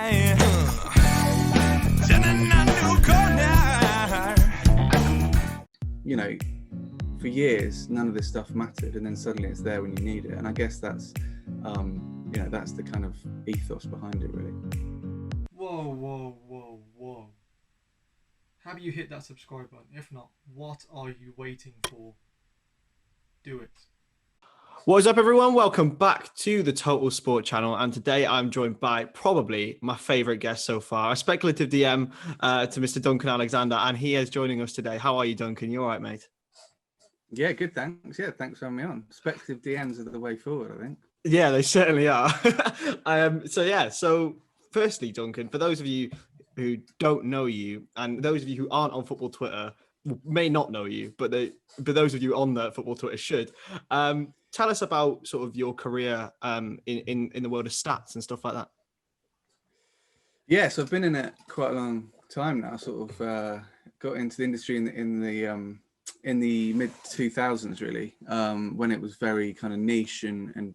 You know, for years, none of this stuff mattered, and then suddenly it's there when you need it. And I guess that's, that's the kind of ethos behind it, really. Whoa. Have you hit that subscribe button? If not, what are you waiting for? Do it. What is up, everyone? Welcome back to the TotalSport channel. And today I'm joined by probably my favorite guest so far, a speculative DM to Mr. Duncan Alexander. And he is joining us today. How are you, Duncan? You all right, mate? Yeah, good, thanks. Yeah, thanks for having me on. Speculative DMs are the way forward, I think. Yeah, they certainly are. So firstly, Duncan, for those of you who don't know you, and those of you who aren't on football Twitter may not know you, but those of you on the football Twitter should. Tell us about sort of your career in the world of stats and stuff like that. Yeah, so I've been in it quite a long time now. Sort of got into the industry in the mid 2000s, really, when it was very kind of niche and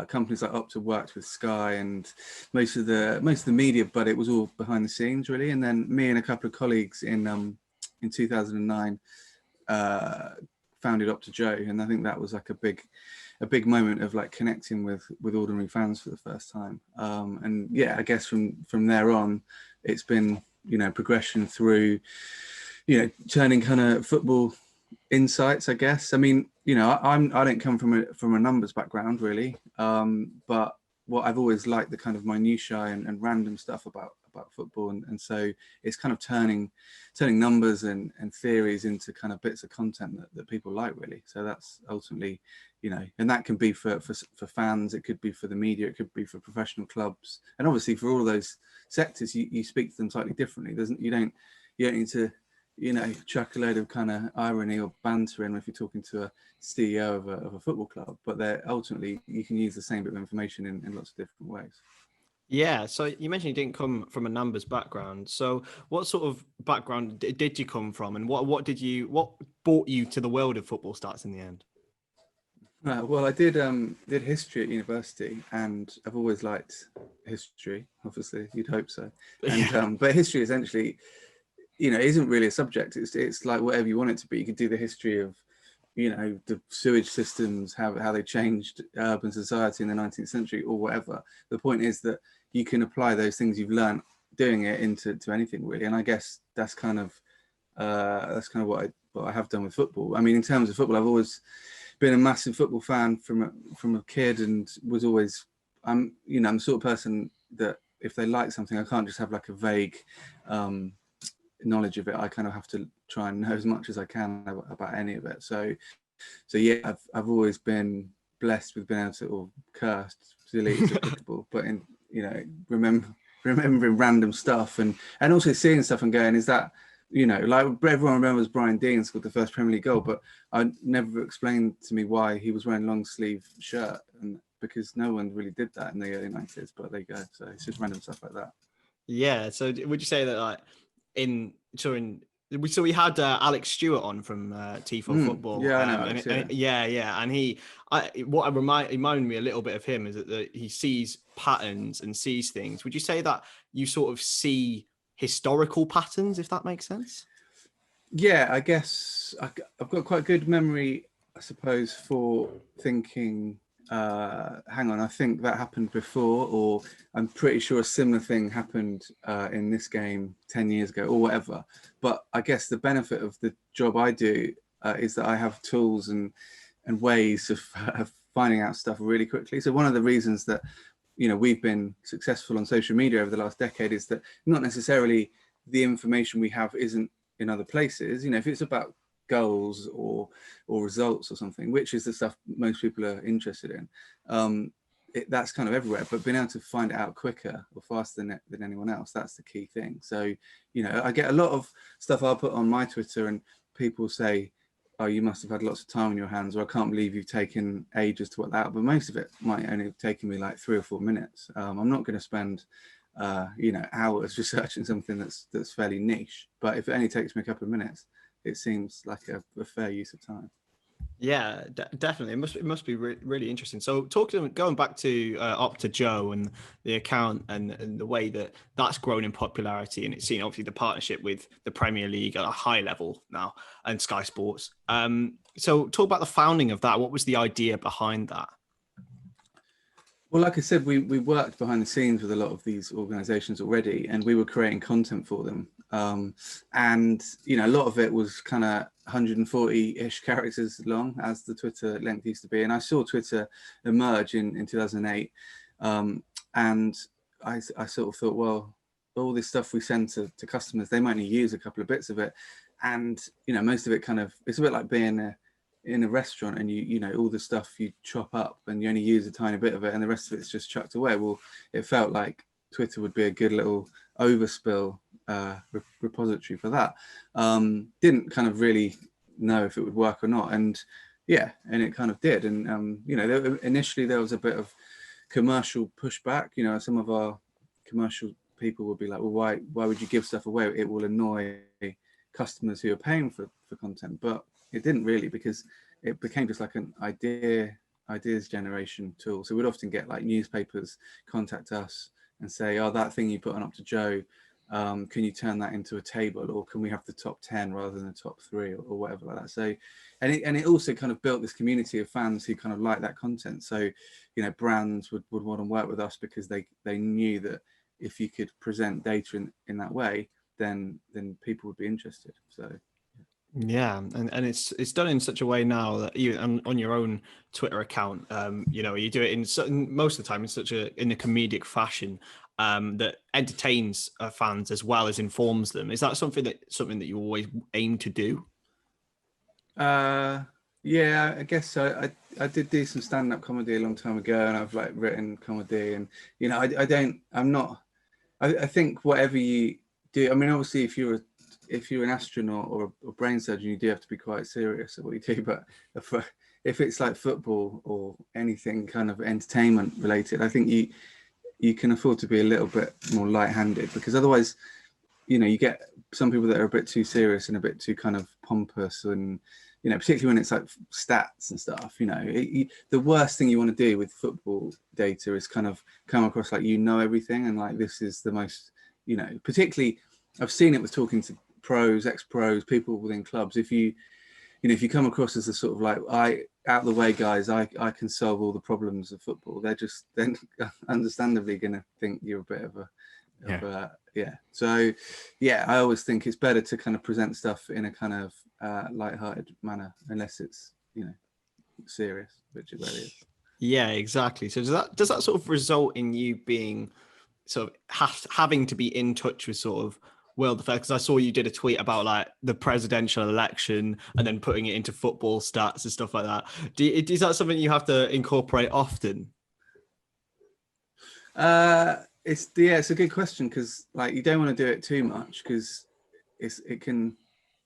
companies like Opta worked with Sky and most of the media, but it was all behind the scenes, really. And then me and a couple of colleagues in 2009 founded OptaJoe, and I think that was like a big moment of like connecting with ordinary fans for the first time. And yeah, I guess from there on, it's been progression through turning kind of football insights, I guess. I mean, I don't come from a numbers background, really, but what I've always liked the kind of minutiae and random stuff about football, and so it's kind of turning numbers and theories into kind of bits of content that people like, really. So that's ultimately, and that can be for fans, it could be for the media, it could be for professional clubs, and obviously for all those sectors, you speak to them slightly differently. You don't need to chuck a load of kind of irony or banter in if you're talking to a CEO of a football club, but they're ultimately, you can use the same bit of information in lots of different ways. Yeah, so you mentioned you didn't come from a numbers background. So what sort of background did you come from, and what brought you to the world of football stats in the end? Well, I did history at university, and I've always liked history. Obviously, you'd hope so. And but history essentially, isn't really a subject. It's like whatever you want it to be. You could do the history of, the sewage systems, how they changed urban society in the 19th century, or whatever. The point is that you can apply those things you've learned doing it into anything, really. And I guess that's kind of what I have done with football. I mean, in terms of football, I've always been a massive football fan from a kid, and was always, I'm the sort of person that if they like something, I can't just have like a vague knowledge of it. I kind of have to try and know as much as I can about any of it. So yeah, I've always been blessed with being able to, or cursed, silly is applicable, but in remembering random stuff and also seeing stuff and going, is that, like everyone remembers Brian Dean scored the first Premier League goal, but I never explained to me why he was wearing long sleeve shirt, and because no one really did that in the early 90s. But there you go. So it's just random stuff like that. Yeah. So would you say that like so we had Alex Stewart on from T4 Football. Yeah, I know. Alex, and what reminded me a little bit of him is that he sees patterns and sees things. Would you say that you sort of see historical patterns, if that makes sense? Yeah, I guess I've got quite a good memory, I suppose, for thinking, hang on, I think that happened before, or I'm pretty sure a similar thing happened in this game 10 years ago, or whatever. But I guess the benefit of the job I do is that I have tools and ways of finding out stuff really quickly. So one of the reasons that we've been successful on social media over the last decade is that not necessarily the information we have isn't in other places. If it's about goals or results or something, which is the stuff most people are interested in, that's kind of everywhere, but being able to find it out quicker or faster than anyone else, that's the key thing. So I get a lot of stuff I'll put on my Twitter, and people say, oh, you must have had lots of time on your hands, or I can't believe you've taken ages to work that out. But most of it might only have taken me like 3 or 4 minutes. I'm not going to spend hours researching something that's fairly niche, but if it only takes me a couple of minutes, it seems like a fair use of time. Yeah, definitely. It must be really interesting. So, going back to OptaJoe and the account and the way that that's grown in popularity, and it's seen obviously the partnership with the Premier League at a high level now and Sky Sports. So, talk about the founding of that. What was the idea behind that? Well, like I said, we worked behind the scenes with a lot of these organizations already, and we were creating content for them. And, you know, a lot of it was kind of 140-ish characters long, as the Twitter length used to be. And I saw Twitter emerge in 2008. And I sort of thought, well, all this stuff we send to customers, they might only use a couple of bits of it. And, you know, most of it kind of, it's a bit like being in a restaurant, and you know all the stuff you chop up and you only use a tiny bit of it and the rest of it's just chucked away. Well, it felt like Twitter would be a good little overspill repository for that. Didn't kind of really know if it would work or not, and yeah, and it kind of did. And you know, initially there was a bit of commercial pushback. You know, some of our commercial people would be like, well, why would you give stuff away? It will annoy customers who are paying for content. But it didn't really, because it became just like an ideas generation tool. So we'd often get like newspapers contact us and say, oh, that thing you put on OptaJoe, can you turn that into a table, or can we have the top 10 rather than the top 3, or whatever like that. So and it also kind of built this community of fans who kind of like that content. So, you know, brands would want to work with us because they knew that if you could present data in that way, then people would be interested. So Yeah, and it's done in such a way now that even on your own Twitter account, you know, you do it in certain, most of the time in a comedic fashion that entertains fans as well as informs them. Is that something that you always aim to do? Yeah, I guess so. I did do some stand-up comedy a long time ago, and I've like written comedy, and you know, I think whatever you do, I mean, obviously if you're an astronaut or a brain surgeon, you do have to be quite serious at what you do. But if it's like football or anything kind of entertainment related, I think you can afford to be a little bit more light-handed, because otherwise, you know, you get some people that are a bit too serious and a bit too kind of pompous, and you know, particularly when it's like stats and stuff. You know, the worst thing you want to do with football data is kind of come across like you know everything, and like this is the most, you know, particularly I've seen it with talking to pros, ex-pros, people within clubs. If you come across as a sort of like, out the way guys, I can solve all the problems of football, they're just then understandably going to think you're a bit of a So yeah, I always think it's better to kind of present stuff in a kind of light-hearted manner, unless it's, you know, serious, which it really is. Yeah, exactly. So does that sort of result in you being sort of having to be in touch with sort of world affairs? Because I saw you did a tweet about like the presidential election and then putting it into football stats and stuff like that. Is that something you have to incorporate often? It's a good question, because like you don't want to do it too much, because it can,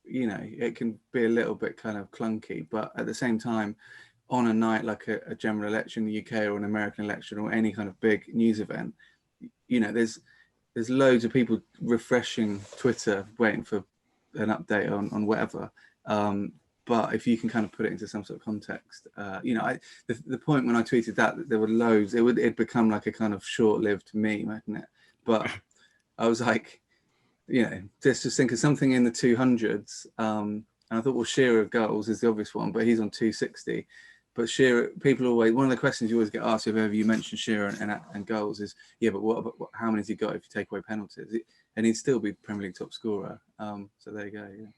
you know, it can be a little bit kind of clunky. But at the same time, on a night like a general election in the UK or an American election or any kind of big news event, you know, there's loads of people refreshing Twitter waiting for an update on whatever. But if you can kind of put it into some sort of context, you know, the point when I tweeted that there were loads, it'd become like a kind of short-lived meme, hadn't it? But I was like, you know, just think of something in the 200s. And I thought, well, Shearer goals is the obvious one, but he's on 260. But Shearer, people always, one of the questions you always get asked if ever you mention Shearer and goals is, yeah, but how many has he got if you take away penalties? And he'd still be Premier League top scorer. So there you go. Yeah.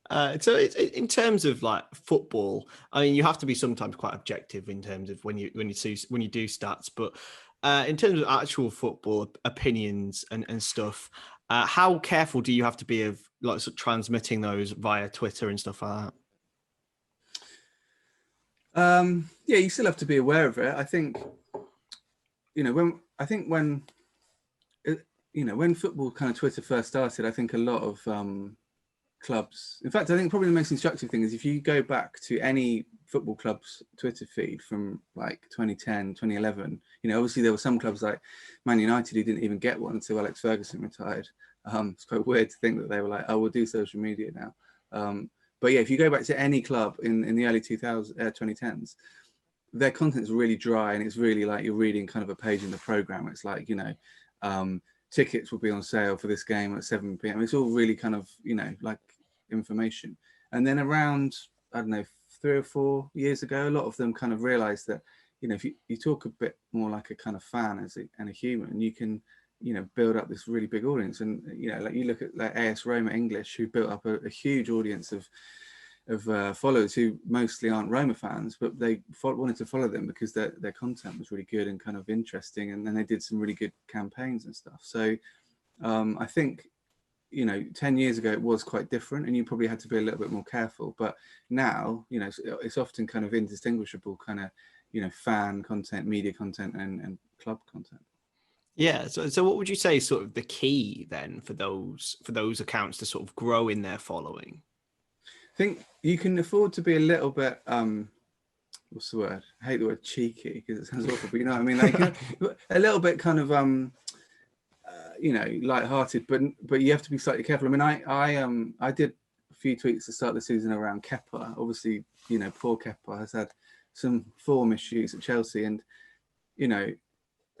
Yeah. So in terms of like football, I mean, you have to be sometimes quite objective in terms of when you do stats, but in terms of actual football opinions and stuff, how careful do you have to be of like sort of transmitting those via Twitter and stuff like that? Yeah, you still have to be aware of it. I think, you know, when football kind of Twitter first started, I think a lot of clubs, in fact, I think probably the most instructive thing is if you go back to any football club's Twitter feed from like 2010, 2011, you know, obviously there were some clubs like Man United who didn't even get one until Alex Ferguson retired. It's quite weird to think that they were like, oh, we'll do social media now. But yeah, if you go back to any club in the early 2010s, their content is really dry, and it's really like you're reading kind of a page in the program. It's like, tickets will be on sale for this game at 7 p.m. It's all really kind of, like information. And then around, I don't know, 3 or 4 years ago, a lot of them kind of realized that, if you talk a bit more like a kind of fan and a human, you can, build up this really big audience. And, like you look at like AS Roma English, who built up a huge audience of followers who mostly aren't Roma fans, but they wanted to follow them because their content was really good and kind of interesting. And then they did some really good campaigns and stuff. So I think, 10 years ago, it was quite different, and you probably had to be a little bit more careful. But now, it's often kind of indistinguishable kind of, fan content, media content, and club content. Yeah. So what would you say is sort of the key then for those accounts to sort of grow in their following? I think you can afford to be a little bit, what's the word? I hate the word cheeky because it sounds awful, but you know what I mean? Like a little bit kind of, lighthearted, but you have to be slightly careful. I mean, I did a few tweets to start the season around Kepa. Obviously, poor Kepa has had some form issues at Chelsea, and, I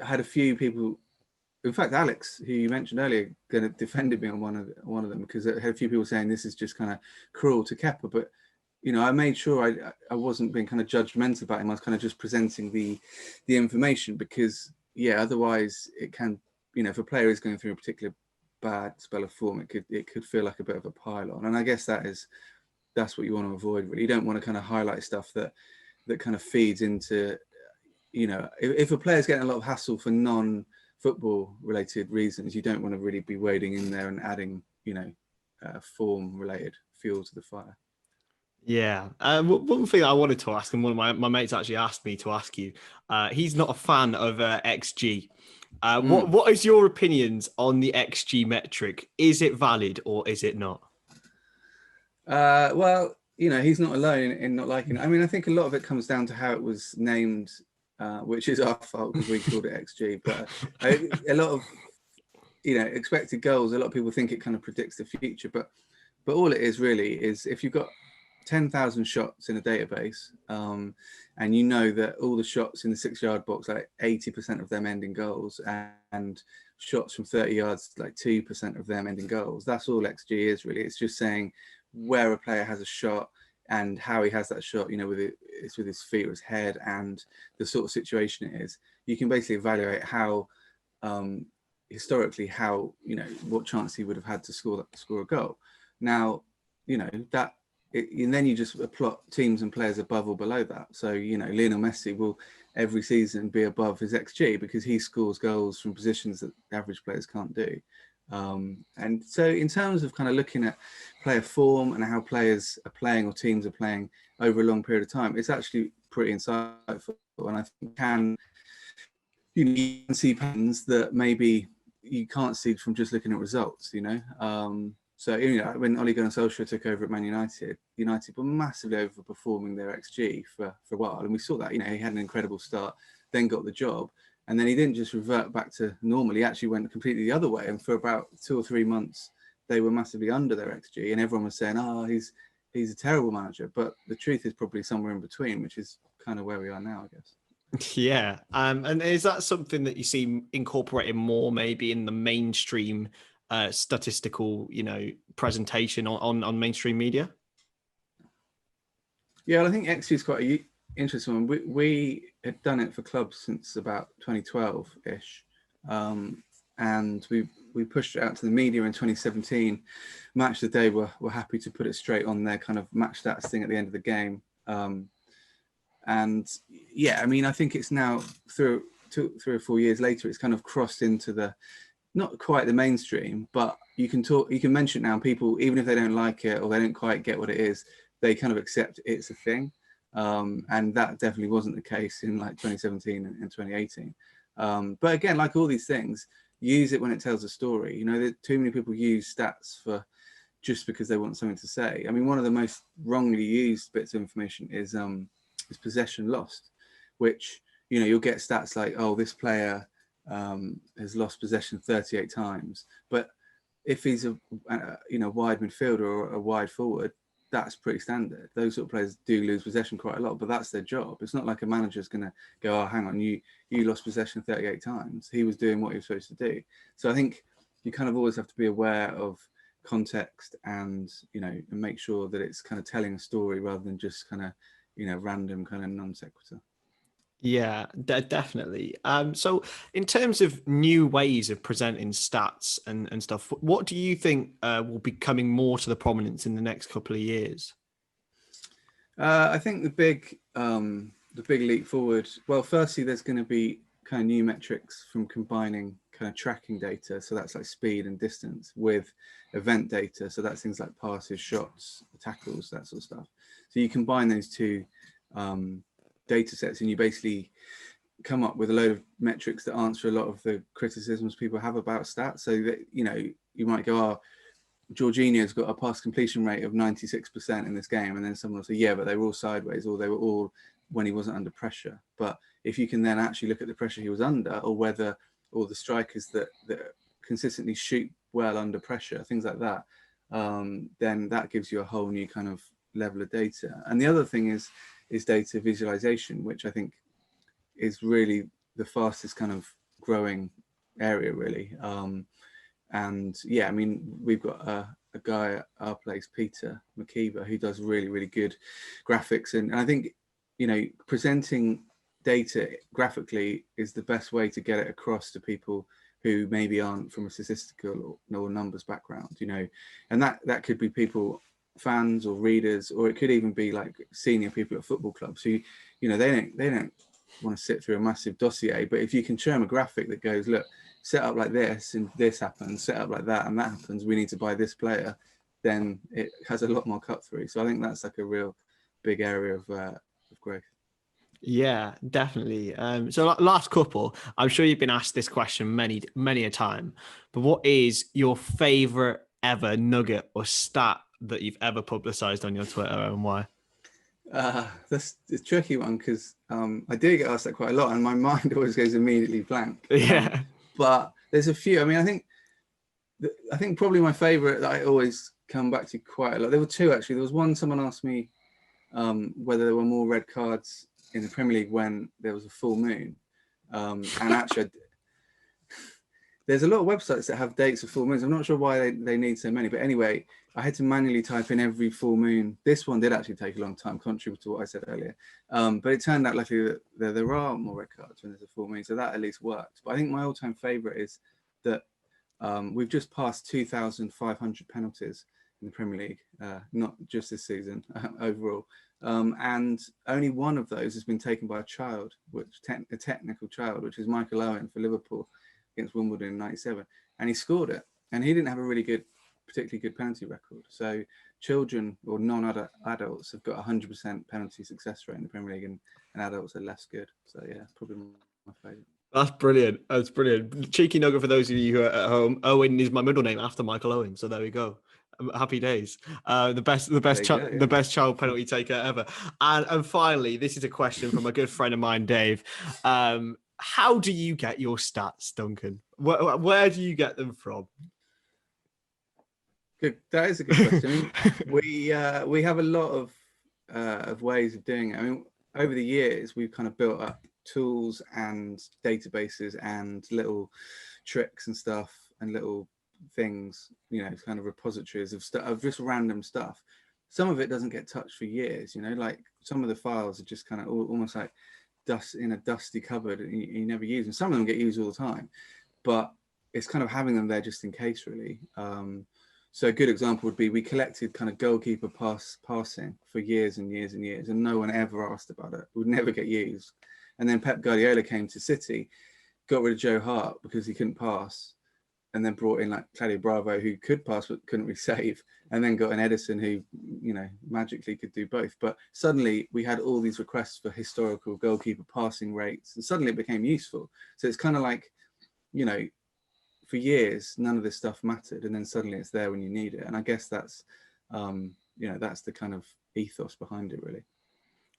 had a few people. In fact, Alex, who you mentioned earlier, kind of defended me on one of them, because I had a few people saying this is just kind of cruel to Kepa. But, I made sure I wasn't being kind of judgmental about him. I was kind of just presenting the information, because, otherwise it can, if a player is going through a particular bad spell of form, it could feel like a bit of a pile-on. And I guess that's what you want to avoid, really. You don't want to kind of highlight stuff that kind of feeds into, if a player's getting a lot of hassle for non-football related reasons, you don't want to really be wading in there and adding, form related fuel to the fire. Yeah. One thing I wanted to ask, and one of my mates actually asked me to ask you, he's not a fan of XG. What is your opinions on the XG metric? Is it valid or is it not? Well, he's not alone in not liking it. I mean, I think a lot of it comes down to how it was named, which is our fault because we called it XG. But a lot of, expected goals, a lot of people think it kind of predicts the future. But all it is really is, if you've got 10,000 shots in a database, and that all the shots in the 6-yard box, like 80% of them end in goals, and shots from 30 yards, like 2% of them end in goals. That's all XG is really. It's just saying where a player has a shot and how he has that shot, it's with his feet or his head, and the sort of situation it is. You can basically evaluate how, historically, how, what chance he would have had to score a goal. Now, and then you just plot teams and players above or below that. So, Lionel Messi will every season be above his XG because he scores goals from positions that average players can't do. And so in terms of kind of looking at player form and how players are playing or teams are playing over a long period of time, it's actually pretty insightful. And I think you can see patterns that maybe you can't see from just looking at results, So, when Ole Gunnar Solskjaer took over at Man United, United were massively overperforming their XG for a while. And we saw that, he had an incredible start, then got the job. And then he didn't just revert back to normal. He actually went completely the other way. And for about 2 or 3 months, they were massively under their XG. And everyone was saying, he's a terrible manager. But the truth is probably somewhere in between, which is kind of where we are now, I guess. Yeah. And is that something that you see incorporated more maybe in the mainstream statistical, presentation on mainstream media? Yeah, well, I think XG is quite an interesting one. We had done it for clubs since about 2012-ish, and we pushed it out to the media in 2017. Match of the Day were happy to put it straight on their kind of match stats thing at the end of the game. And yeah, I mean, I think it's now through 3 or 4 years later, it's kind of crossed into the, not quite the mainstream, but you can mention it now, and people, even if they don't like it or they don't quite get what it is, they kind of accept it's a thing. And that definitely wasn't the case in like 2017 and 2018. But again, like all these things, use it when it tells a story. Too many people use stats for just because they want something to say. I mean, one of the most wrongly used bits of information is possession lost, which, you'll get stats like, oh, this player has lost possession 38 times. But if he's a wide midfielder or a wide forward, that's pretty standard. Those sort of players do lose possession quite a lot, but that's their job. It's not like a manager's going to go, oh, hang on, you lost possession 38 times. He was doing what he was supposed to do. So I think you kind of always have to be aware of context and, and make sure that it's kind of telling a story rather than just kind of, random kind of non sequitur. Yeah, definitely. So in terms of new ways of presenting stats and stuff, what do you think will be coming more to the prominence in the next couple of years? I think the big leap forward, well, firstly, there's going to be kind of new metrics from combining kind of tracking data. So that's like speed and distance with event data. So that's things like passes, shots, tackles, that sort of stuff. So you combine those two data sets and you basically come up with a load of metrics that answer a lot of the criticisms people have about stats. So that, you might go, oh, Jorginho's got a pass completion rate of 96% in this game. And then someone will say, yeah, but they were all sideways, or they were all when he wasn't under pressure. But if you can then actually look at the pressure he was under, or whether all the strikers that consistently shoot well under pressure, things like that, then that gives you a whole new kind of level of data. And the other thing is data visualization, which I think is really the fastest kind of growing area, really. And yeah, I mean, we've got a guy at our place, Peter McKeever, who does really, really good graphics. And I think, presenting data graphically is the best way to get it across to people who maybe aren't from a statistical or numbers background, and that could be people, fans or readers, or it could even be like senior people at football clubs who, they don't want to sit through a massive dossier, but if you can show them a graphic that goes, look, set up like this and this happens, set up like that and that happens, we need to buy this player, then it has a lot more cut through. So I think that's like a real big area of growth. Yeah, definitely. So last couple, I'm sure you've been asked this question many a time, but what is your favorite ever nugget or stat that you've ever publicized on your Twitter, and why? That's a tricky one, because I do get asked that quite a lot and my mind always goes immediately blank. Yeah. But there's a few. I mean, I think probably my favorite that I always come back to quite a lot, there were two actually. There was one, someone asked me whether there were more red cards in the Premier League when there was a full moon, and actually there's a lot of websites that have dates of full moons. I'm not sure why they need so many, but anyway, I had to manually type in every full moon. This one did actually take a long time, contrary to what I said earlier, but it turned out luckily that there are more red cards when there's a full moon, so that at least worked. But I think my all-time favorite is that we've just passed 2,500 penalties in the Premier League, not just this season, overall. And only one of those has been taken by a child, a technical child, which is Michael Owen for Liverpool against Wimbledon in '97, and he scored it. And he didn't have a particularly good penalty record. So children or non-adults have got 100% penalty success rate in the Premier League, and adults are less good. So yeah, probably my favourite. That's brilliant. That's brilliant. Cheeky nugget for those of you who are at home. Owen is my middle name after Michael Owen. So there we go. Happy days. The best child penalty taker ever. And finally, this is a question from a good friend of mine, Dave. How do you get your stats, Duncan? Where do you get them from? Good. That is a good question. we have a lot of ways of doing it. I mean, over the years, we've kind of built up tools and databases and little tricks and stuff and little things, kind of repositories of just random stuff. Some of it doesn't get touched for years, like some of the files are just kind of almost like dust in a dusty cupboard and you never use them. Some of them get used all the time, but it's kind of having them there just in case, really. So a good example would be we collected kind of goalkeeper passing for years and years and years, and no one ever asked about it. It would never get used. And then Pep Guardiola came to City, got rid of Joe Hart because he couldn't pass, and then brought in like Claudio Bravo, who could pass but couldn't really save, and then got an Edison who, magically could do both. But suddenly we had all these requests for historical goalkeeper passing rates, and suddenly it became useful. So it's kind of like, for years, none of this stuff mattered, and then suddenly it's there when you need it. And I guess that's, that's the kind of ethos behind it, really.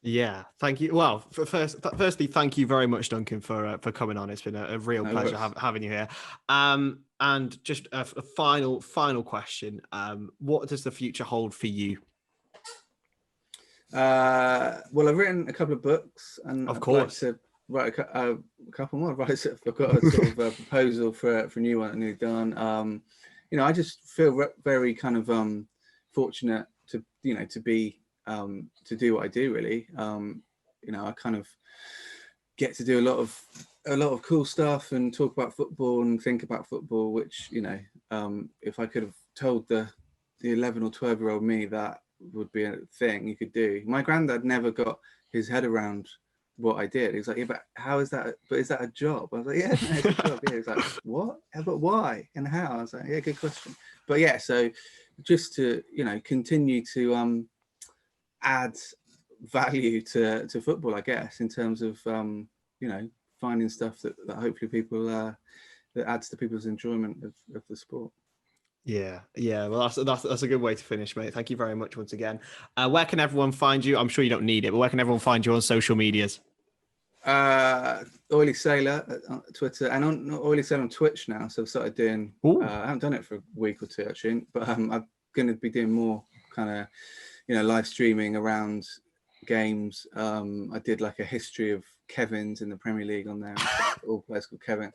Yeah, thank you. Well, firstly, thank you very much, Duncan, for coming on. It's been a real pleasure having you here. And just a final question. What does the future hold for you? Well, I've written a couple of books, and Of I'd course. like to write a couple more. I've got a sort of a proposal for a new one that needs done. I just feel very kind of fortunate to to be to do what I do, really. I kind of get to do a lot of cool stuff and talk about football and think about football, which if I could have told the 11 or 12-year-old me that would be a thing you could do. My granddad never got his head around what I did. He was like, yeah, but how is that? But is that a job? I was like, yeah, no, it's a job. Yeah, he was like, what? Yeah, but why and how? I was like, yeah, good question. But yeah, so just to continue to add value to football, I guess, in terms of finding stuff that hopefully people that adds to people's enjoyment of the sport. Yeah. Well, that's a good way to finish, mate. Thank you very much once again. Where can everyone find you? I'm sure you don't need it, but where can everyone find you on social medias? Oily Sailor on Twitter, and on Oily Sailor on Twitch now. So I've started doing. I haven't done it for a week or two actually, but I'm going to be doing more kind of live streaming around games. I did like a history of Kevins in the Premier League on there. All players called Kevin.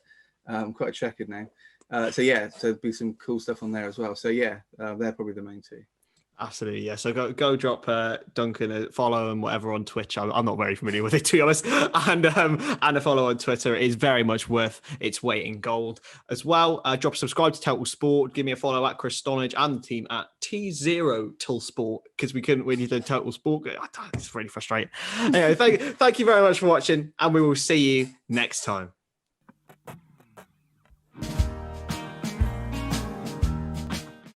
Quite a checkered name. So there'll be some cool stuff on there as well. So they're probably the main two. Absolutely, yeah. So go drop Duncan a follow and whatever on Twitch. I'm not very familiar with it, to be honest. And a follow on Twitter is very much worth its weight in gold as well. Subscribe to TotalSport. Give me a follow at Chris Stonage and the team at T0TotalSport, because we couldn't really do TotalSport. It's really frustrating. Anyway, thank you very much for watching, and we will see you next time.